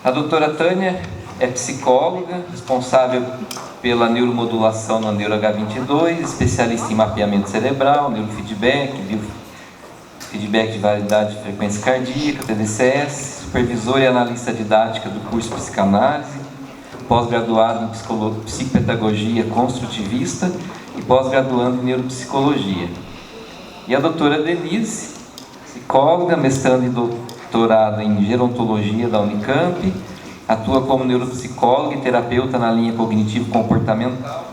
A doutora Tânia é psicóloga, responsável pela neuromodulação na NeuroH22, especialista em mapeamento cerebral, neurofeedback, feedback de variedade de frequência cardíaca, TDCS, supervisora e analista didática do curso Psicanálise, pós-graduado em Psicopedagogia Construtivista e pós-graduando em Neuropsicologia. E a doutora Denise, psicóloga, mestrando e doutorada em Gerontologia da Unicamp, atua como neuropsicóloga e terapeuta na linha cognitivo-comportamental,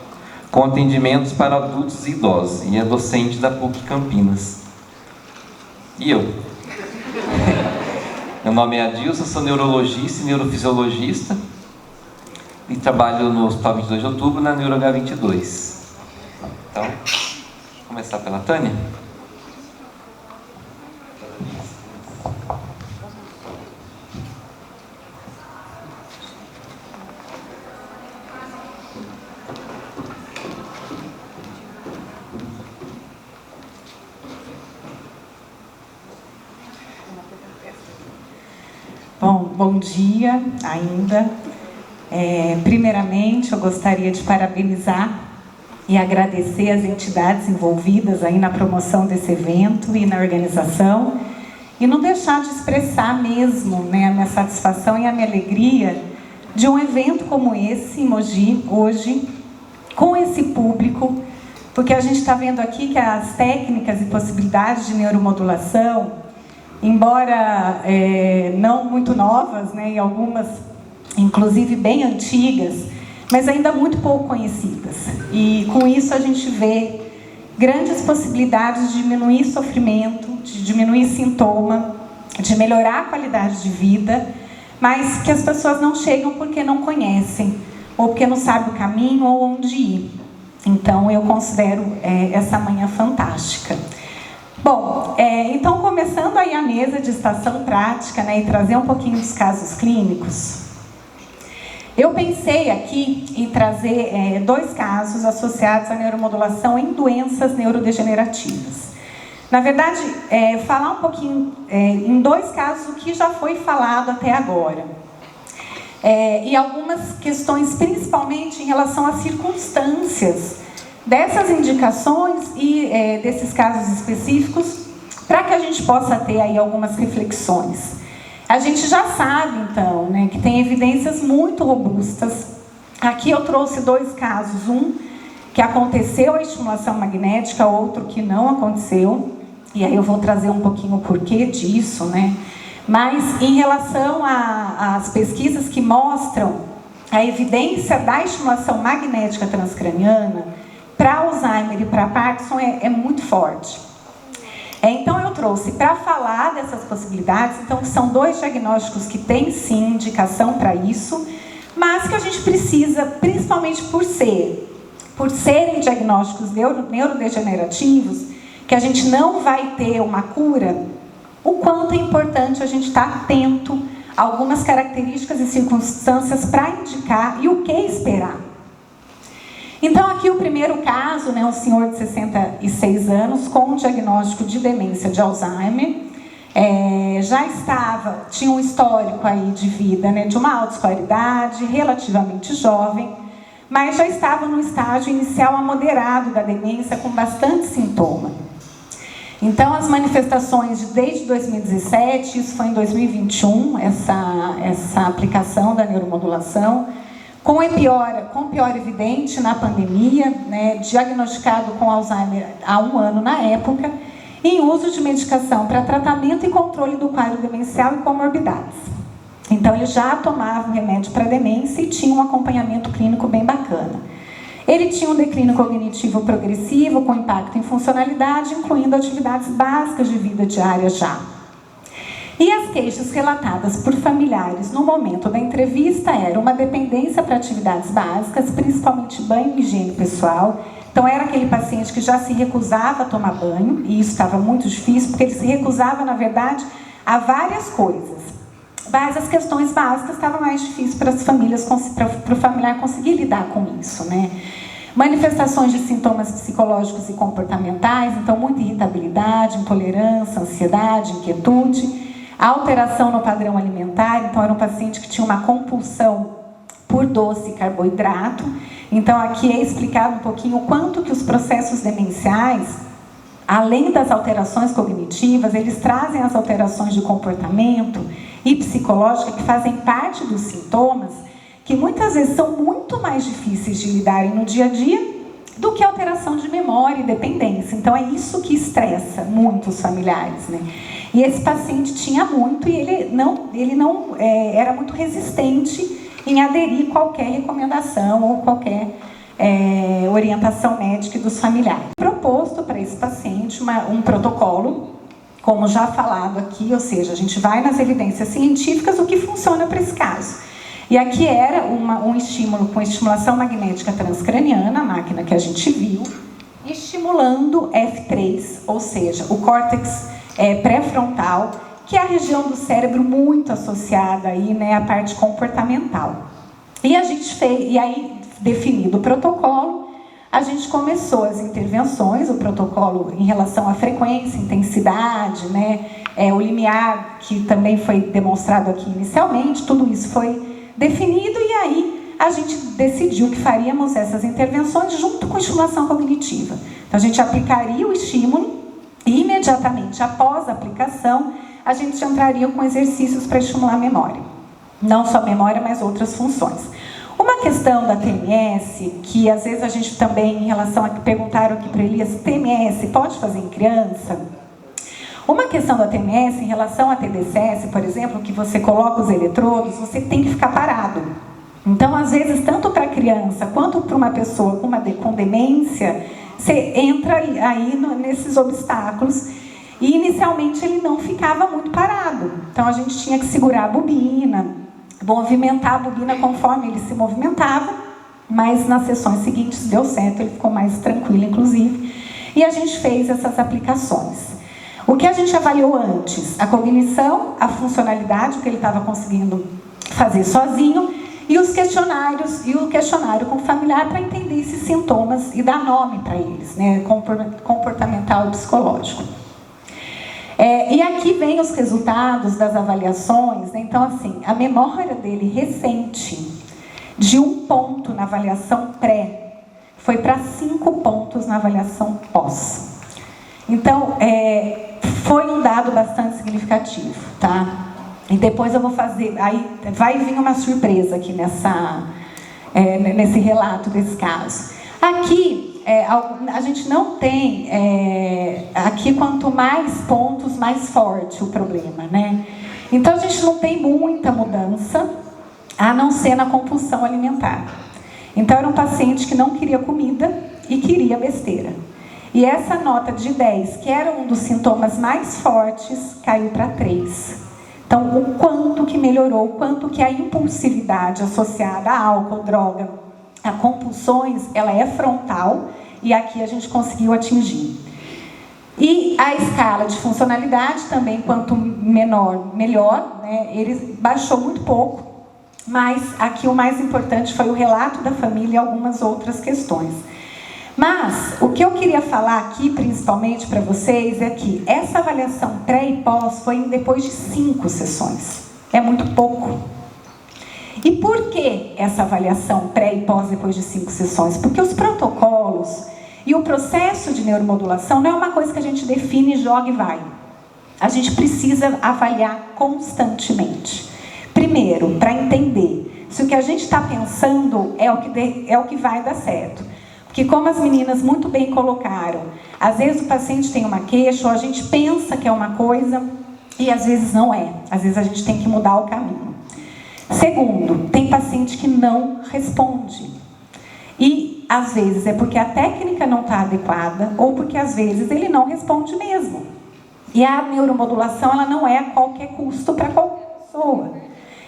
com atendimentos para adultos e idosos, e é docente da PUC Campinas. E eu? Meu nome é Adilson, sou neurologista e neurofisiologista e trabalho no Hospital 22 de Outubro, na NeuroH22. Então, vamos começar pela Tânia? Bom dia ainda. Primeiramente, eu gostaria de parabenizar e agradecer as entidades envolvidas aí na promoção desse evento e na organização, e não deixar de expressar mesmo, né, a minha satisfação e a minha alegria de um evento como esse em Mogi, hoje, com esse público, porque a gente está vendo aqui que as técnicas e possibilidades de neuromodulação, embora não muito novas, né, e algumas inclusive bem antigas, mas ainda muito pouco conhecidas. E com isso a gente vê grandes possibilidades de diminuir sofrimento, de diminuir sintoma, de melhorar a qualidade de vida, mas que as pessoas não chegam porque não conhecem, ou porque não sabem o caminho ou onde ir. Então eu considero essa manhã fantástica. Bom, então começando aí a mesa de estação prática, né, e trazer um pouquinho dos casos clínicos, eu pensei aqui em trazer 2 casos associados à neuromodulação em doenças neurodegenerativas. Na verdade, falar um pouquinho em 2 casos o que já foi falado até agora. E algumas questões, principalmente em relação às circunstâncias dessas indicações e desses casos específicos, para que a gente possa ter aí algumas reflexões. A gente já sabe, então, né, que tem evidências muito robustas. Aqui eu trouxe 2 casos, um que aconteceu a estimulação magnética, outro que não aconteceu, e aí eu vou trazer um pouquinho o porquê disso, né? Mas em relação às pesquisas que mostram a evidência da estimulação magnética transcraniana para Alzheimer e para Parkinson é muito forte. Então eu trouxe para falar dessas possibilidades, então são 2 diagnósticos que têm sim indicação para isso, mas que a gente precisa, principalmente por serem diagnósticos neurodegenerativos, que a gente não vai ter uma cura, o quanto é importante a gente estar atento a algumas características e circunstâncias para indicar e o que esperar. Então aqui o primeiro caso, né, um senhor de 66 anos com um diagnóstico de demência de Alzheimer, tinha um histórico aí de vida, né, de uma alta escolaridade, relativamente jovem, mas já estava no estágio inicial a moderado da demência com bastante sintoma. Então as manifestações desde 2017, isso foi em 2021, essa aplicação da neuromodulação, com pior evidente na pandemia, né, diagnosticado com Alzheimer há 1 ano na época, em uso de medicação para tratamento e controle do quadro demencial e comorbidades. Então ele já tomava um remédio para demência e tinha um acompanhamento clínico bem bacana. Ele tinha um declínio cognitivo progressivo com impacto em funcionalidade, incluindo atividades básicas de vida diária já. E as queixas relatadas por familiares no momento da entrevista eram uma dependência para atividades básicas, principalmente banho e higiene pessoal. Então era aquele paciente que já se recusava a tomar banho, e isso estava muito difícil, porque ele se recusava, na verdade, a várias coisas. Mas as questões básicas estavam mais difíceis para as famílias, para o familiar conseguir lidar com isso, né? Manifestações de sintomas psicológicos e comportamentais, então muita irritabilidade, intolerância, ansiedade, inquietude. A alteração no padrão alimentar, então era um paciente que tinha uma compulsão por doce e carboidrato. Então aqui é explicado um pouquinho o quanto que os processos demenciais, além das alterações cognitivas, eles trazem as alterações de comportamento e psicológica que fazem parte dos sintomas, que muitas vezes são muito mais difíceis de lidarem no dia a dia do que a alteração de memória e dependência. Então é isso que estressa muito os familiares, né? E esse paciente tinha muito, e ele não era muito resistente em aderir a qualquer recomendação ou qualquer orientação médica dos familiares. Proposto para esse paciente um protocolo, como já falado aqui, ou seja, a gente vai nas evidências científicas o que funciona para esse caso. E aqui era um estímulo com estimulação magnética transcraniana, a máquina que a gente viu, estimulando F3, ou seja, o córtex pré-frontal, que é a região do cérebro muito associada aí, né, à parte comportamental. E a gente fez, e aí, definido o protocolo, a gente começou as intervenções, o protocolo em relação à frequência, intensidade, né, o limiar, que também foi demonstrado aqui inicialmente, tudo isso foi definido, e aí a gente decidiu que faríamos essas intervenções junto com a estimulação cognitiva. Então a gente aplicaria o estímulo e imediatamente após a aplicação, a gente entraria com exercícios para estimular a memória. Não só a memória, mas outras funções. Uma questão da TMS, que às vezes a gente também, em relação a que perguntaram aqui para Elias, TMS pode fazer em criança? Uma questão da TMS, em relação à TDCS, por exemplo, que você coloca os eletrodos, você tem que ficar parado. Então, às vezes, tanto para a criança quanto para uma pessoa com demência, você entra aí nesses obstáculos. E, inicialmente, ele não ficava muito parado. Então, a gente tinha que segurar a bobina, movimentar a bobina conforme ele se movimentava, mas nas sessões seguintes deu certo, ele ficou mais tranquilo, inclusive. E a gente fez essas aplicações. O que a gente avaliou antes? A cognição, a funcionalidade, o que ele estava conseguindo fazer sozinho, e os questionários, e o questionário com o familiar para entender esses sintomas e dar nome para eles, né? Comportamental e psicológico. E aqui vem os resultados das avaliações, né? Então, assim, a memória dele recente, de 1 ponto na avaliação pré, foi para 5 pontos na avaliação pós. Então, foi um dado bastante significativo, tá? E depois eu vou fazer, aí vai vir uma surpresa aqui nesse relato desse caso. Aqui, a gente não tem, aqui quanto mais pontos, mais forte o problema, né? Então a gente não tem muita mudança, a não ser na compulsão alimentar. Então era um paciente que não queria comida e queria besteira. E essa nota de 10, que era um dos sintomas mais fortes, caiu para 3. Então, o quanto que melhorou, o quanto que a impulsividade associada a álcool, droga, a compulsões, ela é frontal, e aqui a gente conseguiu atingir. E a escala de funcionalidade também, quanto menor, melhor, né? Ele baixou muito pouco, mas aqui o mais importante foi o relato da família e algumas outras questões. Mas, o que eu queria falar aqui, principalmente para vocês, é que essa avaliação pré e pós foi depois de 5 sessões. É muito pouco. E por que essa avaliação pré e pós depois de 5 sessões? Porque os protocolos e o processo de neuromodulação não é uma coisa que a gente define, joga e vai. A gente precisa avaliar constantemente. Primeiro, para entender se o que a gente está pensando é o que vai dar certo. Porque, como as meninas muito bem colocaram, às vezes o paciente tem uma queixa, ou a gente pensa que é uma coisa, e às vezes não é. Às vezes a gente tem que mudar o caminho. Segundo, tem paciente que não responde. E, às vezes, é porque a técnica não está adequada, ou porque, às vezes, ele não responde mesmo. E a neuromodulação, ela não é a qualquer custo para qualquer pessoa.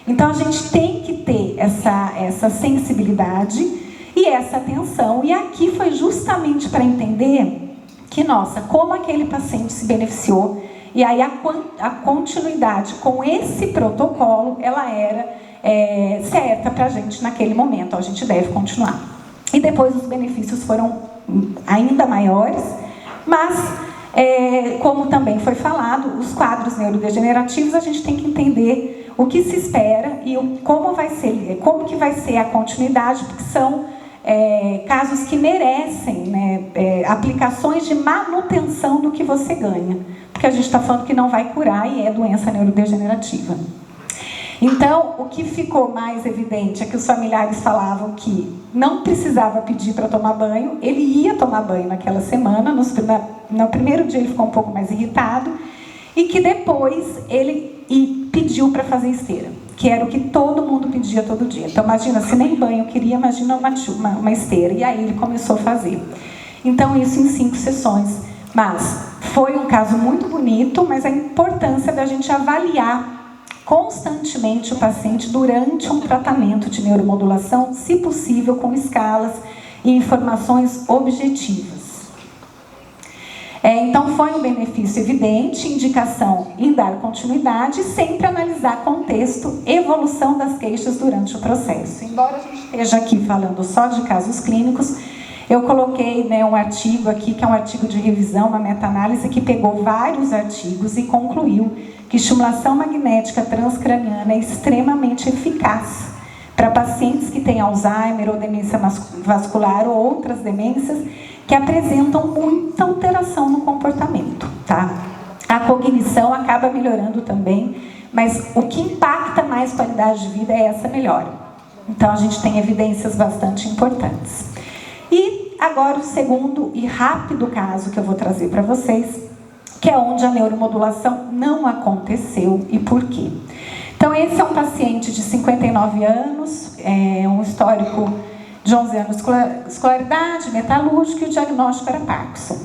Então, a gente tem que ter essa sensibilidade e essa atenção, e aqui foi justamente para entender que, nossa, como aquele paciente se beneficiou, e aí a continuidade com esse protocolo, ela era certa para a gente naquele momento, a gente deve continuar. E depois os benefícios foram ainda maiores, mas Como também foi falado, os quadros neurodegenerativos, a gente tem que entender o que se espera e como que vai ser a continuidade, porque são casos que merecem, né, aplicações de manutenção do que você ganha, porque a gente está falando que não vai curar e é doença neurodegenerativa. Então, o que ficou mais evidente é que os familiares falavam que não precisava pedir para tomar banho, ele ia tomar banho naquela semana, no primeiro dia ele ficou um pouco mais irritado, e que depois ele pediu para fazer esteira, que era o que todo mundo pedia todo dia. Então, imagina, se nem banho queria, imagina uma esteira, e aí ele começou a fazer. Então, isso em 5 sessões. Mas foi um caso muito bonito, mas a importância da gente avaliar constantemente o paciente durante um tratamento de neuromodulação, se possível com escalas e informações objetivas. Então foi um benefício evidente, indicação em dar continuidade e sempre analisar contexto, evolução das queixas durante o processo. Embora a gente esteja aqui falando só de casos clínicos, eu coloquei, né, um artigo aqui, que é um artigo de revisão, uma meta-análise que pegou vários artigos e concluiu que estimulação magnética transcraniana é extremamente eficaz para pacientes que têm Alzheimer ou demência vascular ou outras demências que apresentam muita alteração no comportamento, tá? A cognição acaba melhorando também, mas o que impacta mais a qualidade de vida é essa melhora. Então a gente tem evidências bastante importantes. E agora o segundo e rápido caso que eu vou trazer para vocês, que é onde a neuromodulação não aconteceu e por quê. Então, esse é um paciente de 59 anos, um histórico de 11 anos de escolaridade, metalúrgica, e o diagnóstico era Parkinson.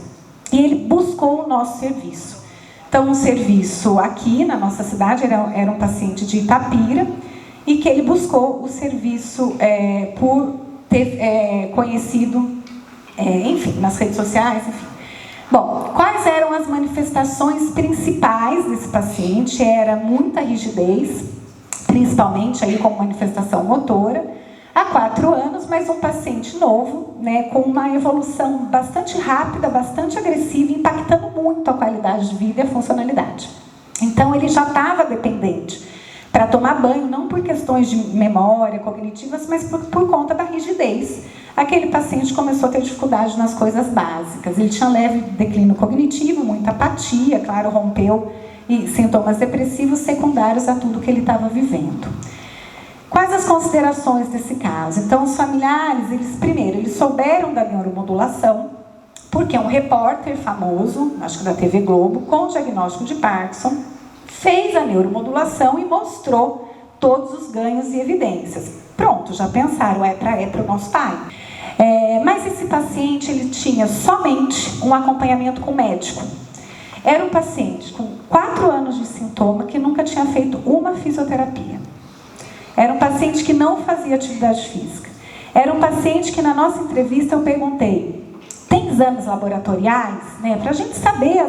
E ele buscou o nosso serviço. Então, um serviço aqui na nossa cidade, era um paciente de Itapira, e que ele buscou o serviço por ter conhecido, enfim, nas redes sociais, enfim. Bom, quais eram as manifestações principais desse paciente? Era muita rigidez, principalmente aí como manifestação motora, há 4 anos, mas um paciente novo, né, com uma evolução bastante rápida, bastante agressiva, impactando muito a qualidade de vida e a funcionalidade. Então, ele já estava dependente para tomar banho, não por questões de memória, cognitivas, mas por conta da rigidez. Aquele paciente começou a ter dificuldade nas coisas básicas. Ele tinha leve declínio cognitivo, muita apatia, claro, rompeu, e sintomas depressivos secundários a tudo que ele estava vivendo. Quais as considerações desse caso? Então, os familiares, eles souberam da neuromodulação, porque um repórter famoso, acho que da TV Globo, com diagnóstico de Parkinson, fez a neuromodulação e mostrou todos os ganhos e evidências. Pronto, já pensaram, é para o nosso pai. Mas esse paciente, ele tinha somente um acompanhamento com médico. Era um paciente com 4 anos de sintoma que nunca tinha feito uma fisioterapia. Era um paciente que não fazia atividade física. Era um paciente que na nossa entrevista eu perguntei, tem exames laboratoriais, né, para a gente saber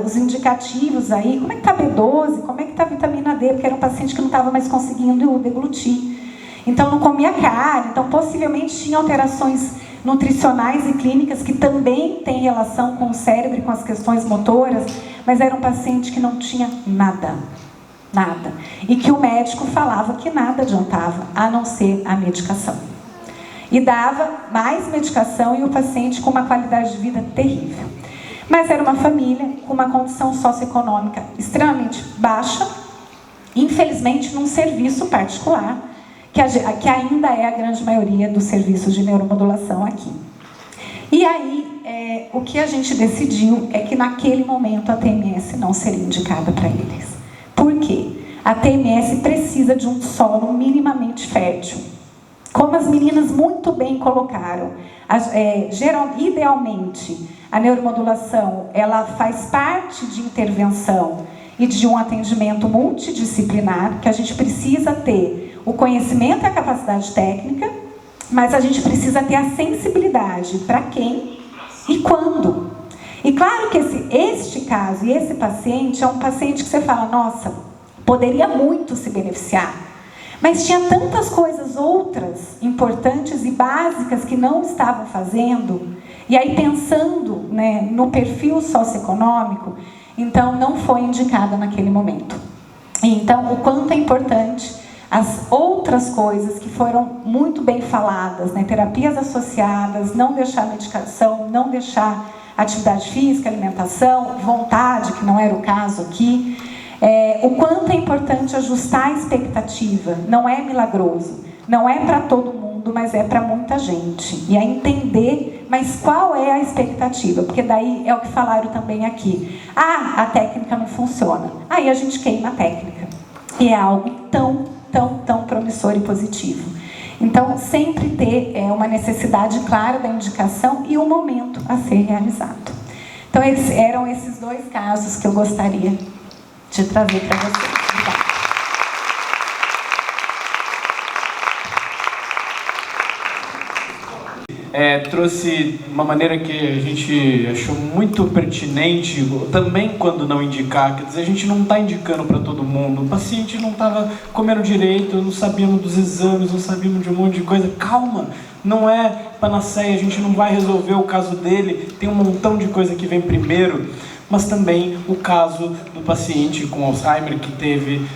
os indicativos aí, como é que está B12, como é que está a vitamina D, porque era um paciente que não estava mais conseguindo deglutir. Então não comia carne, então possivelmente tinha alterações nutricionais e clínicas que também têm relação com o cérebro e com as questões motoras, mas era um paciente que não tinha nada. Nada. E que o médico falava que nada adiantava, a não ser a medicação. E dava mais medicação e o paciente com uma qualidade de vida terrível. Mas era uma família com uma condição socioeconômica extremamente baixa, infelizmente num serviço particular, que ainda é a grande maioria dos serviços de neuromodulação aqui. E aí, o que a gente decidiu é que naquele momento a TMS não seria indicada para eles. Por quê? A TMS precisa de um solo minimamente fértil. Como as meninas muito bem colocaram, idealmente, a neuromodulação ela faz parte de intervenção e de um atendimento multidisciplinar, que a gente precisa ter o conhecimento e a capacidade técnica, mas a gente precisa ter a sensibilidade para quem e quando. E claro que este caso e esse paciente é um paciente que você fala, nossa, poderia muito se beneficiar, Mas tinha tantas coisas outras importantes e básicas que não estavam fazendo, e aí pensando, né, no perfil socioeconômico, então não foi indicada naquele momento. Então, o quanto é importante as outras coisas que foram muito bem faladas, né, terapias associadas, não deixar medicação, não deixar atividade física, alimentação, vontade, que não era o caso aqui. O quanto é importante ajustar a expectativa. Não é milagroso, não é para todo mundo, mas é para muita gente. E é entender, mas qual é a expectativa? Porque daí é o que falaram também aqui. A técnica não funciona. Aí a gente queima a técnica. E é algo tão promissor e positivo. Então, sempre ter uma necessidade clara da indicação e o momento a ser realizado. Então, eram esses 2 casos que eu gostaria de trazer para vocês. Obrigada. Trouxe uma maneira que a gente achou muito pertinente, também quando não indicar, quer dizer, a gente não está indicando para todo mundo, o paciente não estava comendo direito, não sabíamos dos exames, não sabíamos de um monte de coisa. Calma, não é panaceia, a gente não vai resolver o caso dele, tem um montão de coisa que vem primeiro, mas também o caso do paciente com Alzheimer que teve...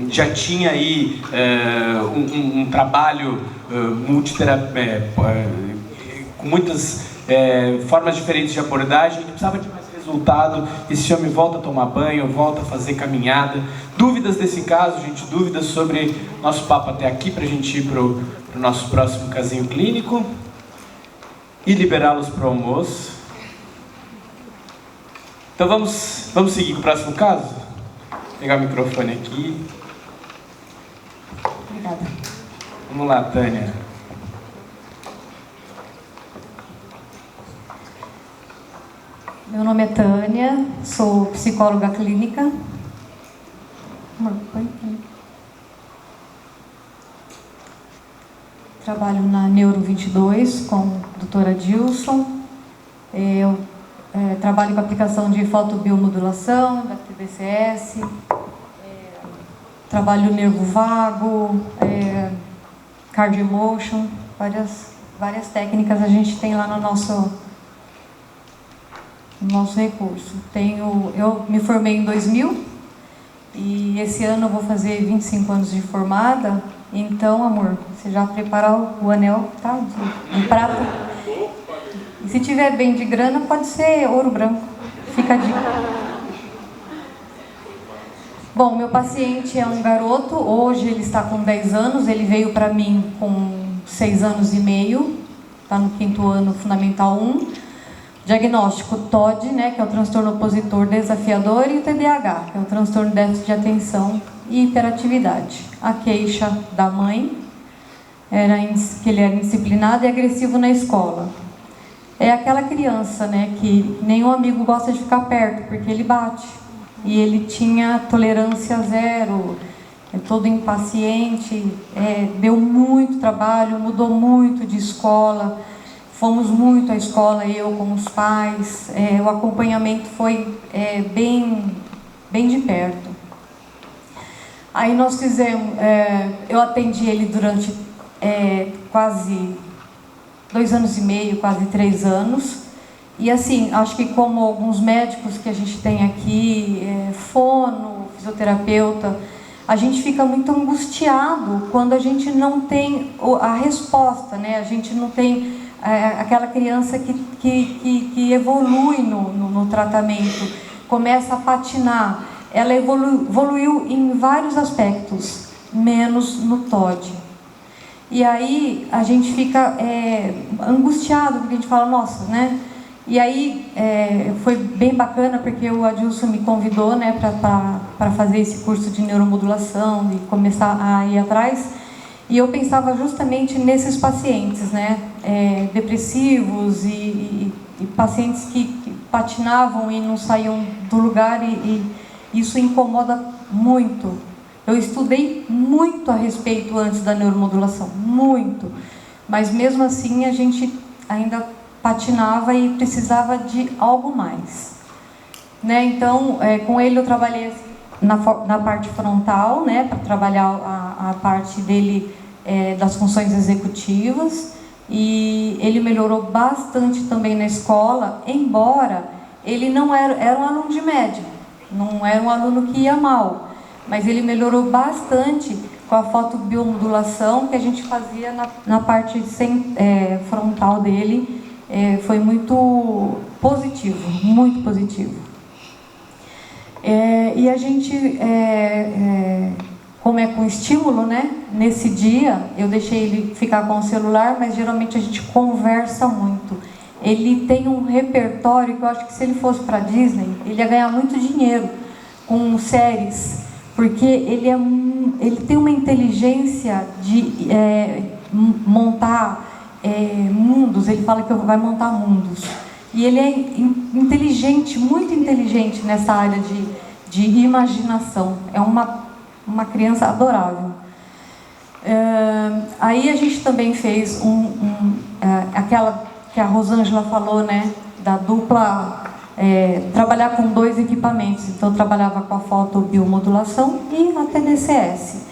já tinha aí um trabalho com muitas formas diferentes de abordagem, que precisava de mais resultado. Esse homem volta a tomar banho, volta a fazer caminhada. Dúvidas desse caso, gente? Dúvidas sobre nosso papo até aqui, para a gente ir para o nosso próximo casinho clínico e liberá-los para o almoço. Então vamos seguir com o próximo caso? Vou pegar o microfone aqui. Obrigada. Vamos lá, Tânia. Meu nome é Tânia, sou psicóloga clínica. Trabalho na Neuro 22 com a doutora Dilson. Eu trabalho com aplicação de fotobiomodulação, da TBCS. Trabalho nervo vago, cardio emotion, várias técnicas a gente tem lá no nosso recurso. Eu me formei em 2000 e esse ano eu vou fazer 25 anos de formada. Então, amor, você já prepara o anel, tá? De prata. E se tiver bem de grana, pode ser ouro branco. Fica a dica. Bom, meu paciente é um garoto, hoje ele está com 10 anos, ele veio para mim com 6 anos e meio, está no 5º ano fundamental 1. Diagnóstico TOD, né, que é o transtorno opositor desafiador, e o TDAH, que é o transtorno de déficit de atenção e hiperatividade. A queixa da mãe era que ele era indisciplinado e agressivo na escola. É aquela criança, né, que nenhum amigo gosta de ficar perto, porque ele bate. E ele tinha tolerância zero, todo impaciente, deu muito trabalho, mudou muito de escola, fomos muito à escola, eu com os pais, o acompanhamento foi bem de perto. Aí nós fizemos, eu atendi ele durante quase 2 anos e meio, quase 3 anos. E assim, acho que como alguns médicos que a gente tem aqui, fono, fisioterapeuta, a gente fica muito angustiado quando a gente não tem a resposta, né? A gente não tem aquela criança que evolui no tratamento, começa a patinar. Ela evoluiu em vários aspectos, menos no TOD. E aí a gente fica angustiado, porque a gente fala, nossa, né? E aí foi bem bacana, porque o Adilson me convidou, né, para fazer esse curso de neuromodulação e começar a ir atrás. E eu pensava justamente nesses pacientes, né, depressivos e pacientes que patinavam e não saíam do lugar, e isso incomoda muito. Eu estudei muito a respeito antes da neuromodulação, muito. Mas mesmo assim a gente ainda patinava e precisava de algo mais, né? Então, com ele eu trabalhei assim, na parte frontal, né, para trabalhar a parte dele das funções executivas, e ele melhorou bastante também na escola, embora ele não era um aluno de média, não era um aluno que ia mal, mas ele melhorou bastante com a fotobiomodulação que a gente fazia na parte frontal dele. Foi muito positivo, muito positivo. E a gente, como é com estímulo, né? Nesse dia, eu deixei ele ficar com o celular, mas geralmente a gente conversa muito. Ele tem um repertório que eu acho que se ele fosse para Disney, ele ia ganhar muito dinheiro com séries, porque ele tem uma inteligência de montar mundos. Ele fala que vai montar mundos. E ele é inteligente, muito inteligente nessa área de imaginação. É uma criança adorável. Aí a gente também fez aquela que a Rosângela falou, né? Da dupla, trabalhar com 2 equipamentos. Então eu trabalhava com a fotobiomodulação e a TDCS.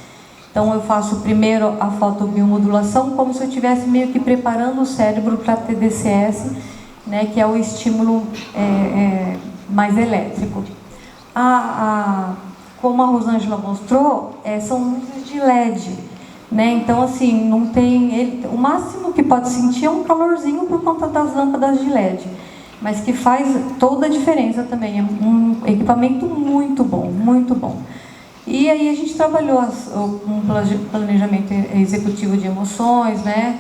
Então eu faço primeiro a fotobiomodulação, como se eu estivesse meio que preparando o cérebro para a TDCS, né, que é o estímulo mais elétrico. Como a Rosângela mostrou, são luzes de LED, né? Então assim, não tem o máximo que pode sentir é um calorzinho por conta das lâmpadas de LED, mas que faz toda a diferença também. É um equipamento muito bom, muito bom. E aí a gente trabalhou um planejamento executivo de emoções, né,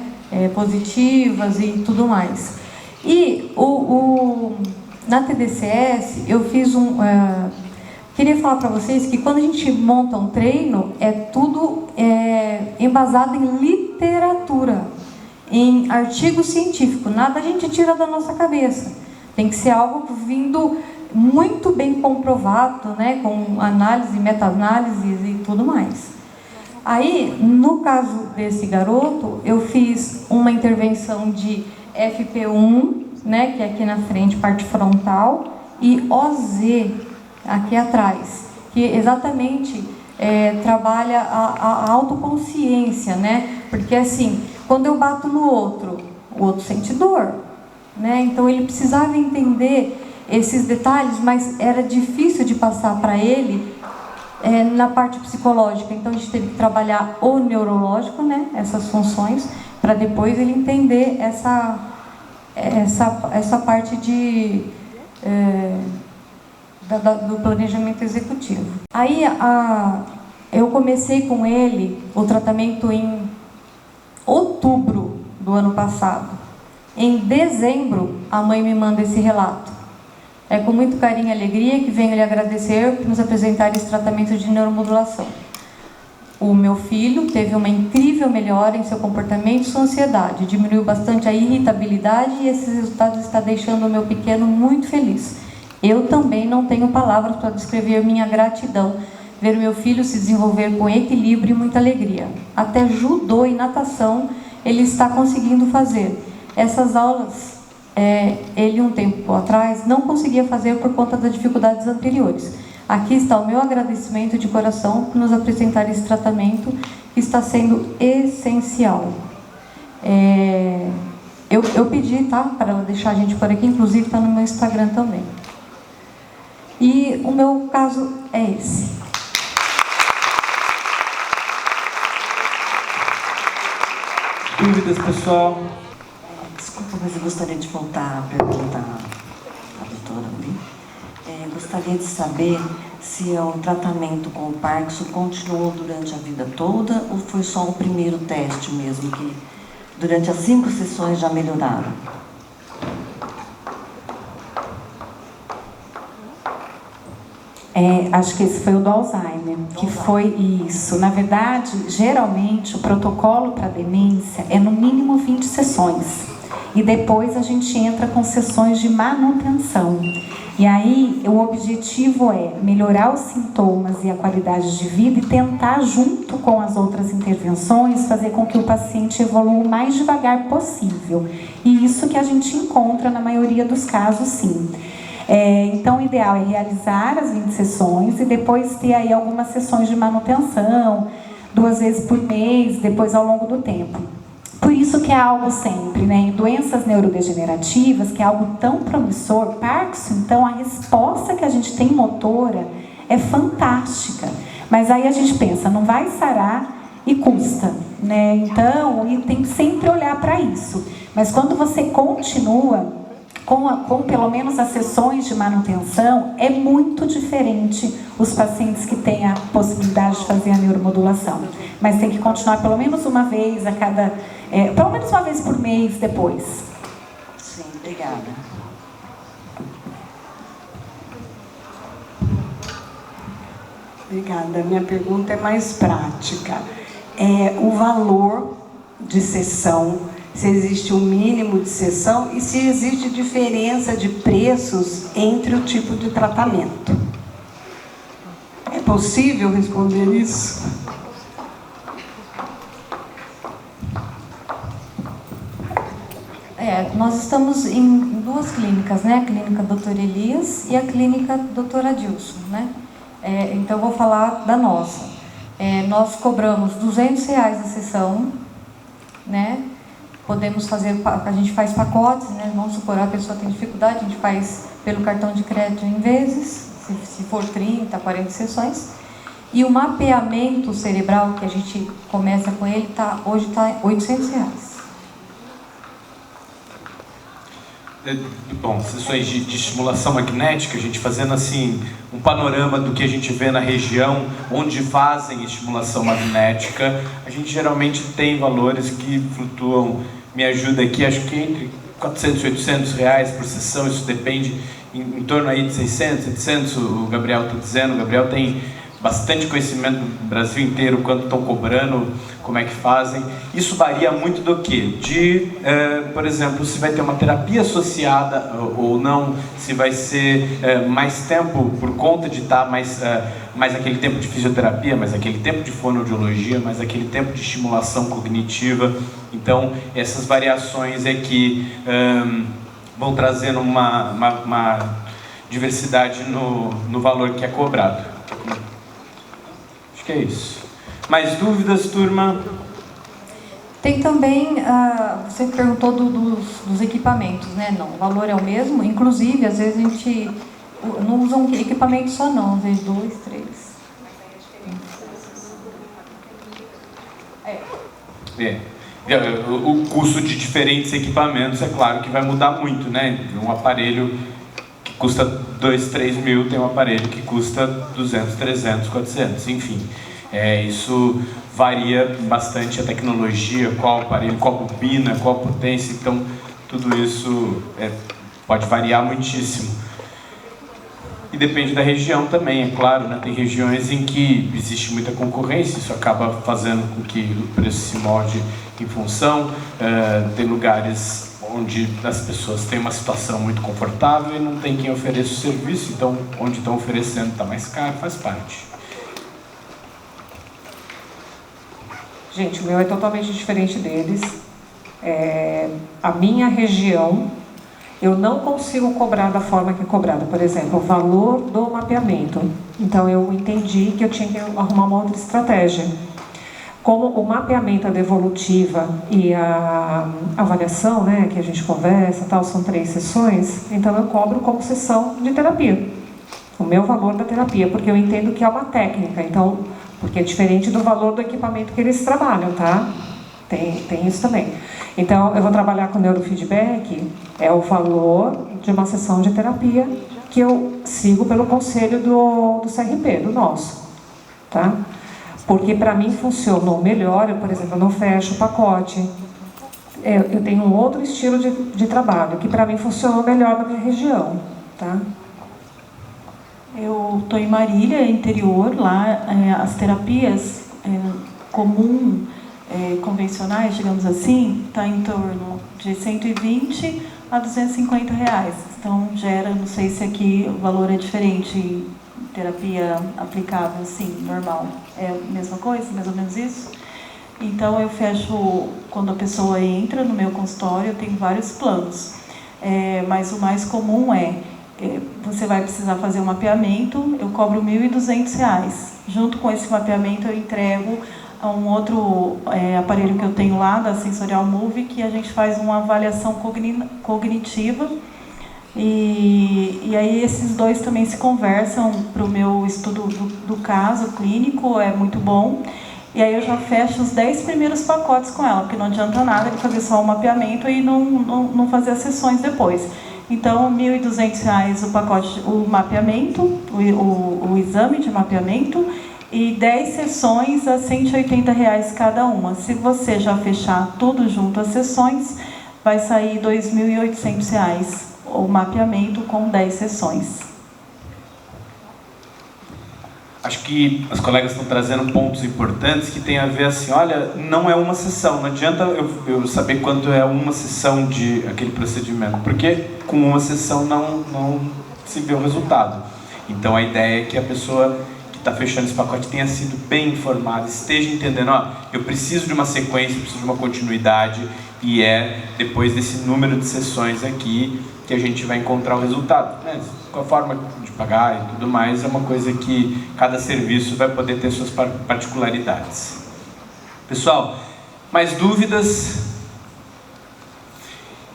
positivas e tudo mais. E na TDCS eu fiz queria falar para vocês que quando a gente monta um treino, tudo embasado em literatura, em artigo científico. Nada a gente tira da nossa cabeça. Tem que ser algo vindo muito bem comprovado, né, com análise, meta-análises e tudo mais. Aí, no caso desse garoto, eu fiz uma intervenção de FP1, né, que é aqui na frente, parte frontal, e OZ, aqui atrás, que exatamente trabalha a autoconsciência, né, porque assim, quando eu bato no outro, o outro sente dor, né, então ele precisava entender esses detalhes, mas era difícil de passar para ele na parte psicológica. Então a gente teve que trabalhar o neurológico, né, essas funções, para depois ele entender essa parte do planejamento executivo. Aí eu comecei com ele o tratamento em outubro do ano passado. Em dezembro, a mãe me manda esse relato. É com muito carinho e alegria que venho lhe agradecer por nos apresentar esse tratamento de neuromodulação. O meu filho teve uma incrível melhora em seu comportamento e sua ansiedade. Diminuiu bastante a irritabilidade e esses resultados estão deixando o meu pequeno muito feliz. Eu também não tenho palavras para descrever minha gratidão. Ver meu filho se desenvolver com equilíbrio e muita alegria. Até judô e natação ele está conseguindo fazer. Essas aulas ele um tempo atrás não conseguia fazer por conta das dificuldades anteriores. Aqui está o meu agradecimento de coração por nos apresentar esse tratamento que está sendo essencial. Eu pedi, tá, para ela deixar a gente por aqui, inclusive está no meu Instagram também. E o meu caso é esse. Dúvidas, pessoal? Desculpa, mas eu gostaria de voltar a perguntar à doutora ali. Gostaria de saber se o tratamento com o Parkinson continuou durante a vida toda ou foi só o primeiro teste mesmo, que durante as 5 sessões já melhoraram? Acho que esse foi o do Alzheimer, que foi isso. Na verdade, geralmente, o protocolo para demência é no mínimo 20 sessões. E depois a gente entra com sessões de manutenção. E aí, o objetivo é melhorar os sintomas e a qualidade de vida e tentar, junto com as outras intervenções, fazer com que o paciente evolua o mais devagar possível. E isso que a gente encontra na maioria dos casos, sim. Então, o ideal é realizar as 20 sessões e depois ter aí algumas sessões de manutenção, 2 vezes por mês, depois ao longo do tempo. Por isso que é algo sempre, né? Em doenças neurodegenerativas, que é algo tão promissor, Parkinson, então a resposta que a gente tem motora é fantástica. Mas aí a gente pensa, não vai sarar e custa, né? Então, e tem que sempre olhar para isso. Mas quando você continua com pelo menos as sessões de manutenção, é muito diferente os pacientes que têm a possibilidade de fazer a neuromodulação. Mas tem que continuar pelo menos uma vez a cada... pelo menos uma vez por mês depois. Sim, obrigada. Obrigada. Minha pergunta é mais prática. O valor de sessão, se existe um mínimo de sessão e se existe diferença de preços entre o tipo de tratamento. É possível responder isso? Nós estamos em 2 clínicas, né? A clínica Dr. Elias e a clínica Dr. Adilson, né? Então, eu vou falar da nossa. Nós cobramos R$200 a sessão, né? Podemos fazer, a gente faz pacotes, né? Vamos supor, a pessoa tem dificuldade, a gente faz pelo cartão de crédito em vezes, se for 30, 40 sessões. E o mapeamento cerebral, que a gente começa com ele, hoje está R$800. Bom, sessões de estimulação magnética, a gente fazendo assim um panorama do que a gente vê na região onde fazem estimulação magnética, a gente geralmente tem valores que flutuam, me ajuda aqui, acho que entre 400 e 800 reais por sessão, isso depende, em torno aí de 600, 700, o Gabriel está dizendo, o Gabriel tem bastante conhecimento do Brasil inteiro, quanto estão cobrando, como é que fazem. Isso varia muito do que? Por exemplo, se vai ter uma terapia associada ou não, se vai ser mais tempo por conta de estar mais aquele tempo de fisioterapia, mais aquele tempo de fonoaudiologia, mais aquele tempo de estimulação cognitiva. Então, essas variações é que vão trazendo uma diversidade no valor que é cobrado. Que é isso. Mais dúvidas, turma? Tem também, você perguntou dos equipamentos, né? Não, o valor é o mesmo. Inclusive, às vezes a gente não usa um equipamento só não, às vezes 2, 3. O custo de diferentes equipamentos, é claro que vai mudar muito, né? Um aparelho que custa 2, 3 mil, tem um aparelho que custa 200, 300, 400, enfim. Isso varia bastante a tecnologia, qual aparelho, qual bobina, qual potência, então tudo isso pode variar muitíssimo. E depende da região também, é claro, né? Tem regiões em que existe muita concorrência, isso acaba fazendo com que o preço se molde em função. Tem lugares onde as pessoas têm uma situação muito confortável e não tem quem ofereça o serviço, então onde estão oferecendo está mais caro, faz parte. Gente, o meu é totalmente diferente deles. A minha região, eu não consigo cobrar da forma que é cobrada. Por exemplo, o valor do mapeamento. Então, eu entendi que eu tinha que arrumar uma outra estratégia. Como o mapeamento, a devolutiva e a avaliação, né, que a gente conversa, tal, são 3 sessões, então eu cobro como sessão de terapia. O meu valor da terapia, porque eu entendo que é uma técnica, então, porque é diferente do valor do equipamento que eles trabalham, tá? Tem isso também. Então, eu vou trabalhar com neurofeedback, é o valor de uma sessão de terapia que eu sigo pelo conselho do CRP, do nosso, tá? Porque para mim funcionou melhor, por exemplo, eu não fecho o pacote. Eu tenho um outro estilo de trabalho, que para mim funcionou melhor na minha região, tá? Eu estou em Marília, interior, lá as terapias convencionais, digamos assim, está em torno de 120 a 250 reais. Então gera, não sei se aqui o valor é diferente, terapia aplicável, assim, normal. É a mesma coisa, mais ou menos isso? Então eu fecho, quando a pessoa entra no meu consultório, eu tenho vários planos. Mas o mais comum você vai precisar fazer um mapeamento, eu cobro R$ 1.200. Junto com esse mapeamento eu entrego um outro aparelho que eu tenho lá, da Sensorial Move, que a gente faz uma avaliação cognitiva. E aí esses dois também se conversam para o meu estudo do caso clínico, é muito bom. E aí eu já fecho os 10 primeiros pacotes com ela, porque não adianta nada de fazer só o mapeamento e não fazer as sessões depois. Então, R$ 1.200 o pacote, o mapeamento, o exame de mapeamento, e 10 sessões a R$ 180 cada uma. Se você já fechar tudo junto as sessões, vai sair R$ 2.800 o mapeamento com 10 sessões. Acho que as colegas estão trazendo pontos importantes que tem a ver assim, olha, não é uma sessão, não adianta eu saber quanto é uma sessão de aquele procedimento, porque com uma sessão não se vê o resultado. Então a ideia é que a pessoa que está fechando esse pacote tenha sido bem informada, esteja entendendo, eu preciso de uma sequência, eu preciso de uma continuidade, e é depois desse número de sessões aqui que a gente vai encontrar o resultado. Com a forma de pagar e tudo mais, é uma coisa que cada serviço vai poder ter suas particularidades. Pessoal, mais dúvidas?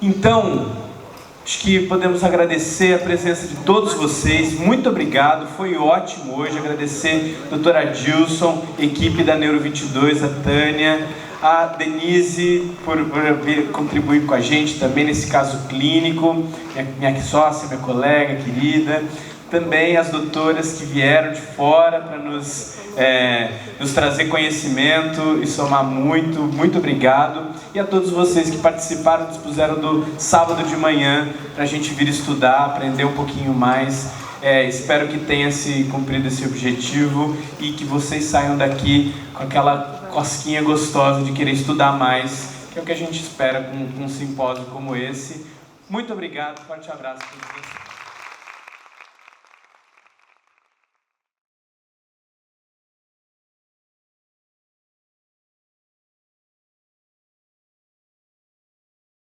Então, acho que podemos agradecer a presença de todos vocês. Muito obrigado, foi ótimo hoje. Agradecer a doutora Adilson, equipe da Neuro 22, a Tânia, a Denise por vir contribuir com a gente também nesse caso clínico, minha sócia, minha colega querida, também as doutoras que vieram de fora para nos trazer conhecimento e somar muito obrigado, e a todos vocês que participaram, dispuseram do sábado de manhã para a gente vir estudar, aprender um pouquinho mais. Espero que tenha se cumprido esse objetivo e que vocês saiam daqui com aquela cosquinha gostosa de querer estudar mais, que é o que a gente espera com um simpósio como esse. Muito obrigado, forte abraço para vocês.